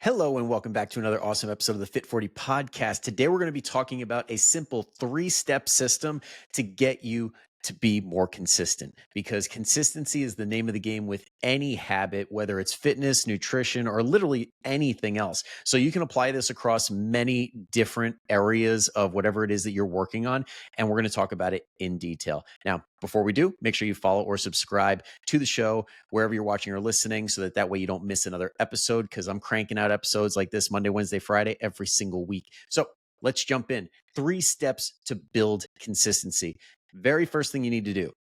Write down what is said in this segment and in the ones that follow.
Hello, and welcome back to another awesome episode of the Fit 40 podcast. Today, we're going to be talking about a simple three-step system to get you to be more consistent, because consistency is the name of the game with any habit, whether it's fitness, nutrition, or literally anything else. So you can apply this across many different areas of whatever it is that you're working on, and we're going to talk about it in detail. Now, before we do, make sure you follow or subscribe to the show wherever you're watching or listening, so that way you don't miss another episode, because I'm cranking out episodes like this Monday, Wednesday, Friday every single week. So let's jump in. 3 steps to build consistency. Very first thing you need to do,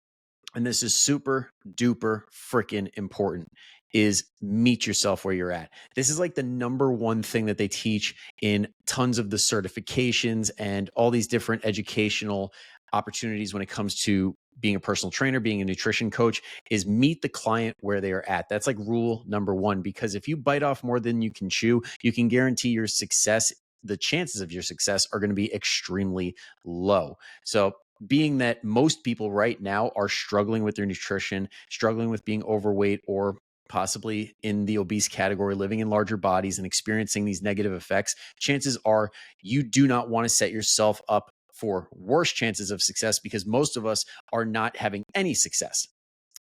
and this is super duper freaking important, is meet yourself where you're at. This is like the number one thing that they teach in tons of the certifications and all these different educational opportunities when it comes to being a personal trainer, being a nutrition coach, is meet the client where they are at. That's like rule number one, because if you bite off more than you can chew, you can guarantee your success. The chances of your success are going to be extremely low. So being that most people right now are struggling with their nutrition, struggling with being overweight, or possibly in the obese category, living in larger bodies and experiencing these negative effects, chances are you do not want to set yourself up for worse chances of success, because most of us are not having any success.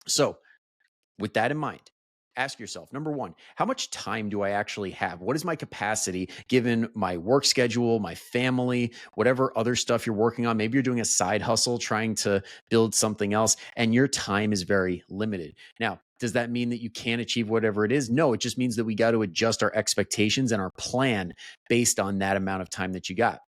So, with that in mind, ask yourself, number one, how much time do I actually have? What is my capacity given my work schedule, my family, whatever other stuff you're working on? Maybe you're doing a side hustle, trying to build something else, and your time is very limited. Now, does that mean that you can't achieve whatever it is? No, it just means that we got to adjust our expectations and our plan based on that amount of time that you got.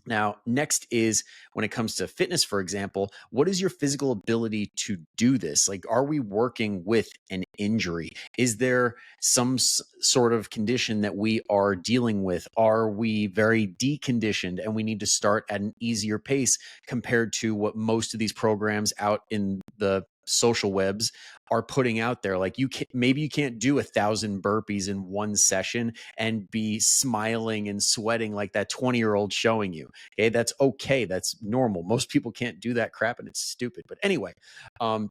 Now, next is when it comes to fitness, for example, what is your physical ability to do this? Like, are we working with an injury? Is there some sort of condition that we are dealing with? Are we very deconditioned and we need to start at an easier pace compared to what most of these programs out in the social webs are putting out there? Like, maybe you can't do 1,000 burpees in one session and be smiling and sweating like that 20-year-old showing you. Okay, that's okay. That's normal. Most people can't do that crap, and it's stupid. But anyway, um,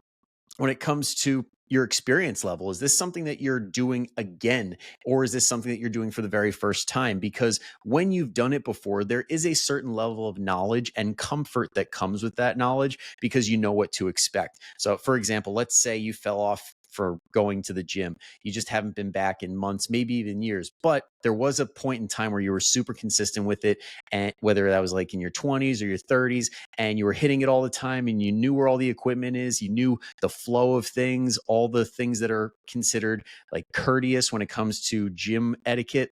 when it comes to your experience level, is this something that you're doing again, or is this something that you're doing for the very first time? Because when you've done it before, there is a certain level of knowledge and comfort that comes with that knowledge, because you know what to expect. So, for example, let's say you fell off for going to the gym. You just haven't been back in months, maybe even years, but there was a point in time where you were super consistent with it. And whether that was like in your 20s or your 30s, and you were hitting it all the time, and you knew where all the equipment is, you knew the flow of things, all the things that are considered like courteous when it comes to gym etiquette.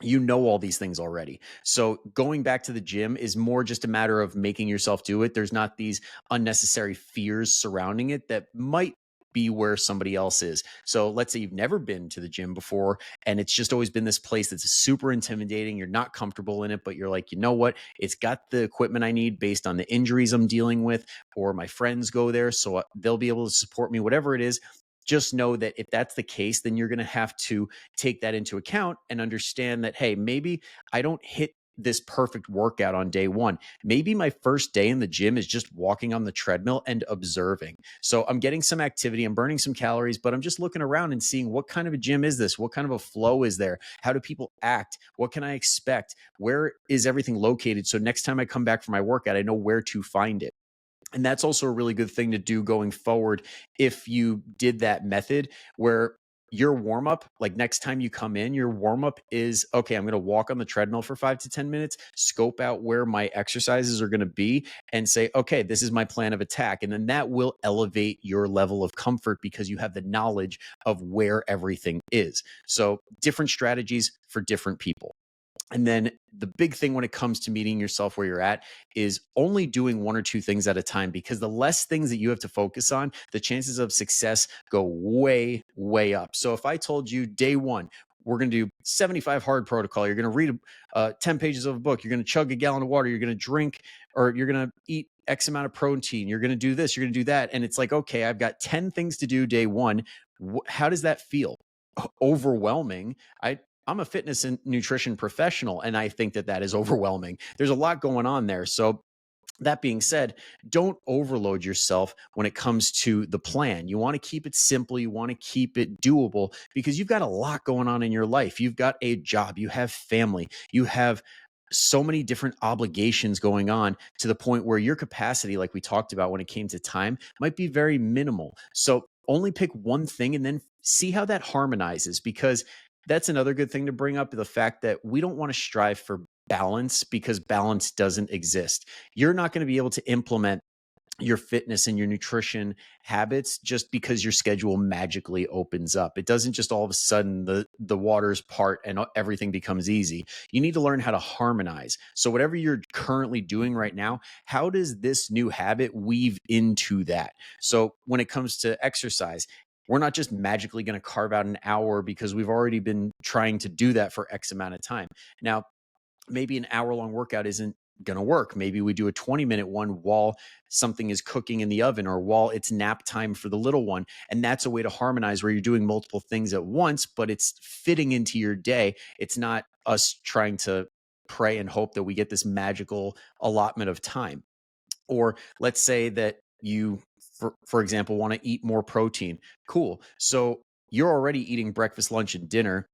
You know all these things already. So going back to the gym is more just a matter of making yourself do it. There's not these unnecessary fears surrounding it that might be where somebody else is. So let's say you've never been to the gym before, and it's just always been this place that's super intimidating. You're not comfortable in it, but you're like, you know what? It's got the equipment I need based on the injuries I'm dealing with, or my friends go there, so they'll be able to support me, whatever it is. Just know that if that's the case, then you're going to have to take that into account and understand that, hey, maybe I don't hit this perfect workout on day one. Maybe my first day in the gym is just walking on the treadmill and observing. So I'm getting some activity, I'm burning some calories, but I'm just looking around and seeing, what kind of a gym is this? What kind of a flow is there? How do people act? What can I expect? Where is everything located? So next time I come back for my workout, I know where to find it. And that's also a really good thing to do going forward if you did that method, where your warm up, like next time you come in, your warm up is, okay, I'm going to walk on the treadmill for 5 to 10 minutes, scope out where my exercises are going to be, and say, okay, this is my plan of attack. And then that will elevate your level of comfort, because you have the knowledge of where everything is. So different strategies for different people. And then the big thing when it comes to meeting yourself where you're at is only doing one or two things at a time, because the less things that you have to focus on, the chances of success go way, way up. So if I told you day one, we're going to do 75 hard protocol, you're going to read 10 pages of a book, you're going to chug a gallon of water, you're going to drink, or you're going to eat X amount of protein, you're going to do this, you're going to do that. And it's like, okay, I've got 10 things to do day one. How does that feel? Overwhelming. I'm a fitness and nutrition professional, and I think that that is overwhelming. There's a lot going on there. So That being said, don't overload yourself when it comes to the plan. You want to keep it simple. You want to keep it doable because you've got a lot going on in your life. You've got a job, you have family, you have so many different obligations going on to the point where your capacity, like we talked about when it came to time, might be very minimal. So only pick one thing and then see how that harmonizes because that's another good thing to bring up, the fact that we don't want to strive for balance because balance doesn't exist. You're not going to be able to implement your fitness and your nutrition habits just because your schedule magically opens up. It doesn't just all of a sudden the waters part and everything becomes easy. You need to learn how to harmonize. So whatever you're currently doing right now, how does this new habit weave into that? So when it comes to exercise, we're not just magically going to carve out an hour because we've already been trying to do that for X amount of time. Now, maybe an hour-long workout isn't going to work. Maybe we do a 20-minute one while something is cooking in the oven or while it's nap time for the little one. And that's a way to harmonize where you're doing multiple things at once, but it's fitting into your day. It's not us trying to pray and hope that we get this magical allotment of time. Or let's say that you, for example, want to eat more protein. Cool. So you're already eating breakfast, lunch, and dinner.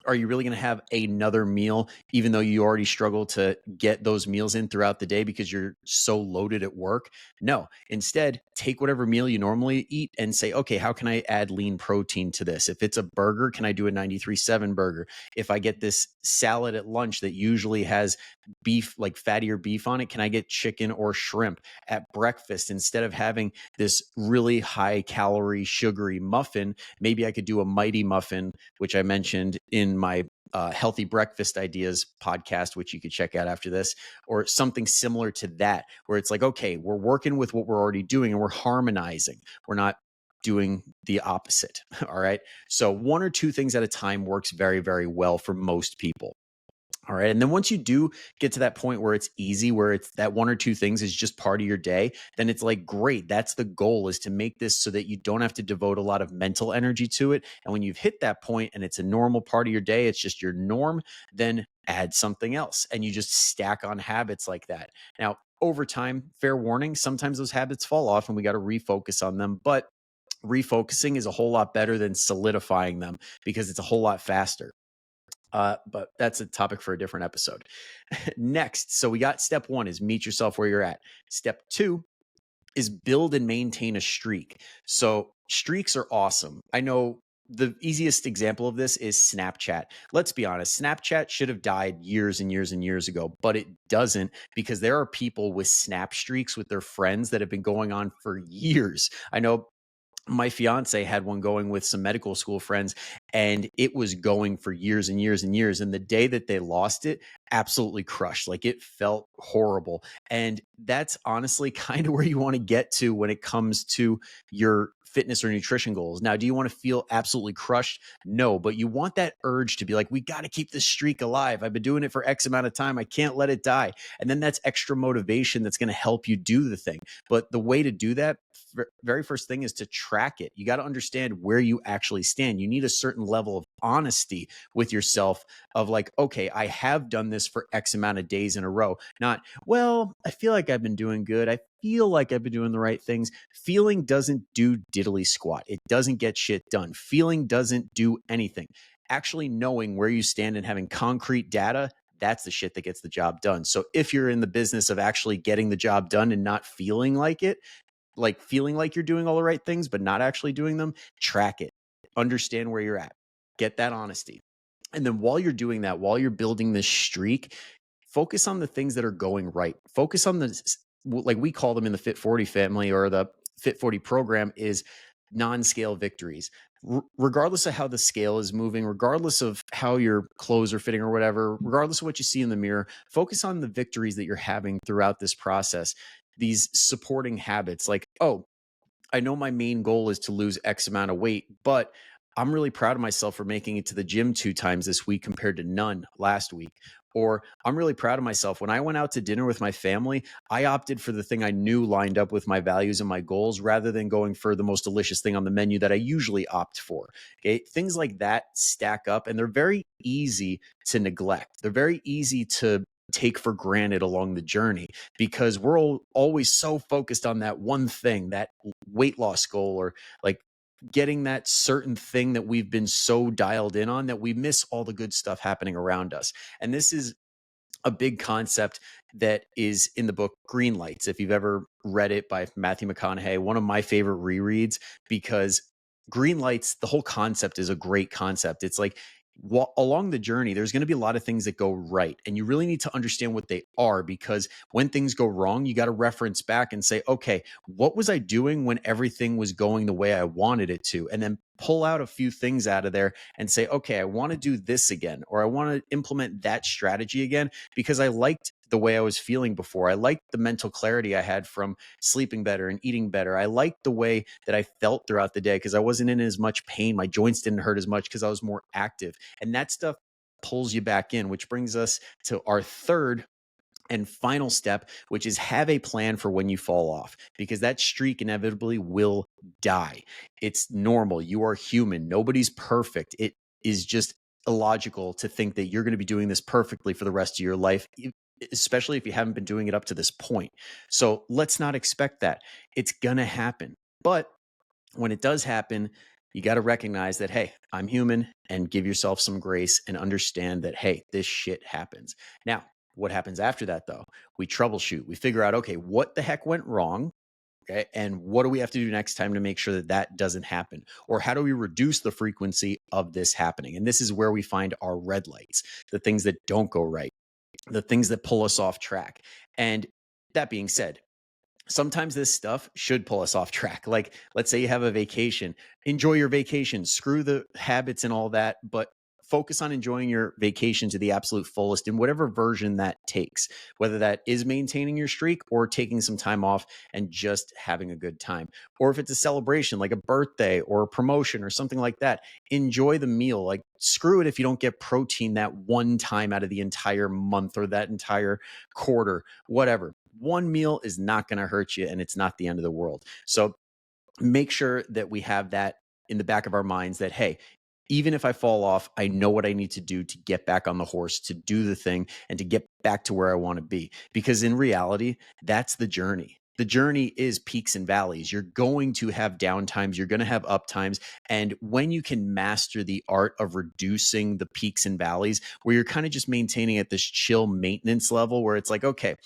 Are you really going to have another meal, even though you already struggle to get those meals in throughout the day because you're so loaded at work? No. Instead, take whatever meal you normally eat and say, okay, how can I add lean protein to this? If it's a burger, can I do a 93.7 burger? If I get this salad at lunch that usually has beef, like fattier beef on it, can I get chicken or shrimp? At breakfast, instead of having this really high calorie, sugary muffin, maybe I could do a mighty muffin, which I mentioned in my healthy breakfast ideas podcast, which you could check out after this, or something similar to that, where it's like, okay, we're working with what we're already doing and we're harmonizing. We're not doing the opposite. All right. So one or two things at a time works very, very well for most people. All right. And then once you do get to that point where it's easy, where it's that one or two things is just part of your day, then it's like, great. That's the goal, is to make this so that you don't have to devote a lot of mental energy to it. And when you've hit that point and it's a normal part of your day, it's just your norm, then add something else. And you just stack on habits like that. Now, over time, fair warning, sometimes those habits fall off and we got to refocus on them. But refocusing is a whole lot better than solidifying them because it's a whole lot faster. But that's a topic for a different episode. Next, so we got step one is meet yourself where you're at. Step two is build and maintain a streak. So streaks are awesome. I know the easiest example of this is Snapchat. Let's be honest, Snapchat should have died years and years and years ago, but it doesn't, because there are people with snap streaks with their friends that have been going on for years. I know my fiance had one going with some medical school friends, and it was going for years and years and years. And the day that they lost it, absolutely crushed. Like, it felt horrible. And that's honestly kind of where you want to get to when it comes to your fitness or nutrition goals. Now, do you want to feel absolutely crushed? No, but you want that urge to be like, we got to keep this streak alive. I've been doing it for X amount of time. I can't let it die. And then that's extra motivation that's going to help you do the thing. But the way to do that, very first thing, is to track it. You got to understand where you actually stand. You need a certain level of honesty with yourself of like, okay, I have done this for X amount of days in a row. Not, well, I feel like I've been doing good. I feel like I've been doing the right things. Feeling doesn't do diddly squat. It doesn't get shit done. Feeling doesn't do anything. Actually knowing where you stand and having concrete data, that's the shit that gets the job done. So if you're in the business of actually getting the job done and not feeling like it, like feeling like you're doing all the right things, but not actually doing them, track it, understand where you're at, get that honesty. And then while you're doing that, while you're building this streak, focus on the things that are going right. Focus on the, like we call them in the Fit 40 family or the Fit 40 program, is non-scale victories. Regardless of how the scale is moving, regardless of how your clothes are fitting or whatever, regardless of what you see in the mirror, focus on the victories that you're having throughout this process. These supporting habits, like, oh, I know my main goal is to lose X amount of weight, but I'm really proud of myself for making it to the gym 2 times this week compared to none last week. Or I'm really proud of myself. When I went out to dinner with my family, I opted for the thing I knew lined up with my values and my goals rather than going for the most delicious thing on the menu that I usually opt for. Okay. Things like that stack up, and they're very easy to neglect. They're very easy to take for granted along the journey, because we're always so focused on that one thing, that weight loss goal, or like getting that certain thing that we've been so dialed in on, that we miss all the good stuff happening around us. And this is a big concept that is in the book Green Lights. If you've ever read it by Matthew McConaughey, one of my favorite rereads, because Green Lights, the whole concept is a great concept. It's like, along the journey, there's going to be a lot of things that go right. And you really need to understand what they are, because when things go wrong, you got to reference back and say, okay, what was I doing when everything was going the way I wanted it to? And then pull out a few things out of there and say, okay, I want to do this again, or I want to implement that strategy again, because I liked the way I was feeling before. I liked the mental clarity I had from sleeping better and eating better. I liked the way that I felt throughout the day, because I wasn't in as much pain. My joints didn't hurt as much because I was more active. And that stuff pulls you back in, which brings us to our third and final step, which is have a plan for when you fall off, because that streak inevitably will die. It's normal. You are human. Nobody's perfect. It is just illogical to think that you're going to be doing this perfectly for the rest of your life, especially if you haven't been doing it up to this point. So let's not expect that. It's going to happen. But when it does happen, you got to recognize that, hey, I'm human, and give yourself some grace and understand that, hey, this shit happens. Now, what happens after that, though? We troubleshoot. We figure out, okay, what the heck went wrong? Okay. And what do we have to do next time to make sure that that doesn't happen? Or how do we reduce the frequency of this happening? And this is where we find our red lights, the things that don't go right, the things that pull us off track. And that being said, sometimes this stuff should pull us off track. Like, let's say you have a vacation, enjoy your vacation, screw the habits and all that, but focus on enjoying your vacation to the absolute fullest in whatever version that takes, whether that is maintaining your streak or taking some time off and just having a good time. Or if it's a celebration, like a birthday or a promotion or something like that, enjoy the meal. Like, screw it if you don't get protein that one time out of the entire month or that entire quarter, whatever. One meal is not going to hurt you, and it's not the end of the world. So make sure that we have that in the back of our minds, that, hey, even if I fall off, I know what I need to do to get back on the horse, to do the thing, and to get back to where I want to be. Because in reality, that's the journey. The journey is peaks and valleys. You're going to have down times. You're going to have up times. And when you can master the art of reducing the peaks and valleys, where you're kind of just maintaining at this chill maintenance level, where it's like, okay,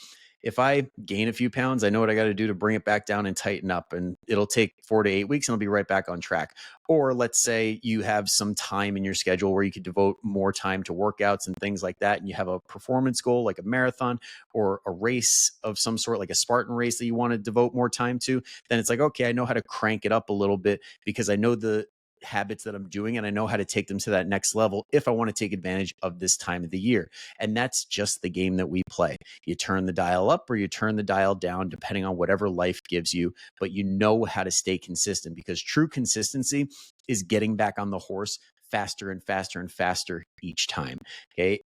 if I gain a few pounds, I know what I got to do to bring it back down and tighten up. And it'll take 4 to 8 weeks and I'll be right back on track. Or let's say you have some time in your schedule where you could devote more time to workouts and things like that. And you have a performance goal like a marathon or a race of some sort, like a Spartan race that you want to devote more time to. Then it's like, okay, I know how to crank it up a little bit, because I know the habits that I'm doing and I know how to take them to that next level if I want to take advantage of this time of the year. And that's just the game that we play. You turn the dial up or you turn the dial down, depending on whatever life gives you, but you know how to stay consistent, because true consistency is getting back on the horse faster and faster and faster each time. Okay.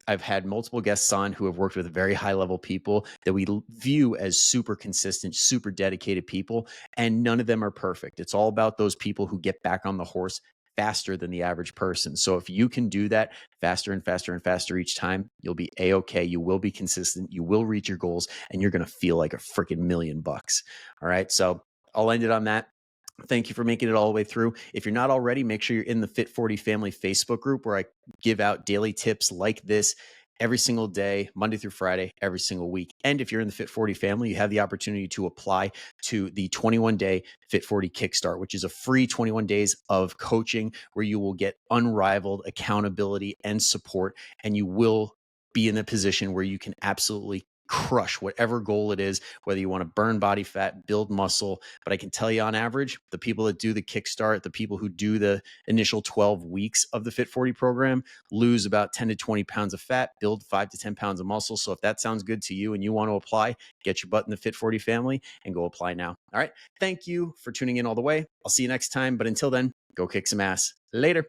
I've had multiple guests on who have worked with very high level people that we view as super consistent, super dedicated people, and none of them are perfect. It's all about those people who get back on the horse faster than the average person. So if you can do that faster and faster and faster each time, you'll be a-okay. You will be consistent. You will reach your goals, and you're going to feel like a freaking $1,000,000. All right. So I'll end it on that. Thank you for making it all the way through. If you're not already, make sure you're in the Fit 40 Family Facebook group, where I give out daily tips like this every single day, Monday through Friday, every single week. And if you're in the Fit 40 family, you have the opportunity to apply to the 21-day Fit 40 Kickstart, which is a free 21 days of coaching where you will get unrivaled accountability and support, and you will be in a position where you can absolutely crush whatever goal it is, whether you want to burn body fat, build muscle. But I can tell you, on average, the people that do the Kickstart, the people who do the initial 12 weeks of the Fit 40 program, lose about 10 to 20 pounds of fat, build 5 to 10 pounds of muscle. So if that sounds good to you and you want to apply, get your butt in the Fit 40 family and go apply now. All right. Thank you for tuning in all the way. I'll see you next time. But until then, go kick some ass. Later.